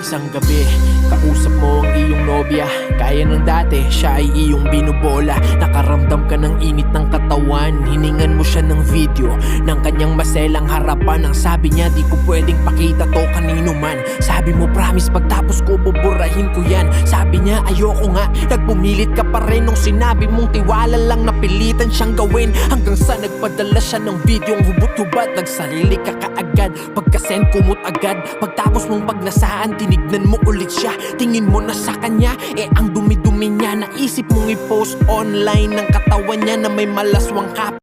Isang gabi, kausap mo ang iyong nobya. Kaya ng dati, siya ay iyong binubola. Nakaramdam ka ng init ng katawan. Hiningan mo siya ng video ng kanyang maselang harapan. Ang sabi niya, di ko pwedeng pakita to kanino man. Sabi mo, promise pagtapos ko buburahin ko yan. Sabi niya, ayoko nga. Nagpumilit ka pa rin nung sinabi mong tiwala lang, napilitan siyang gawin. Hanggang sa nagpadala siya ng video ang hubot-hubad. Nagsarili ka kaagad, pagkasend kumot agad. Pagtapos mong pagnasaan, tinignan mo ulit siya. Tingin mo na sa kanya, ang dumi-dumi niya. Naisip mong i-post online ng katawan niya na may malaswang kap.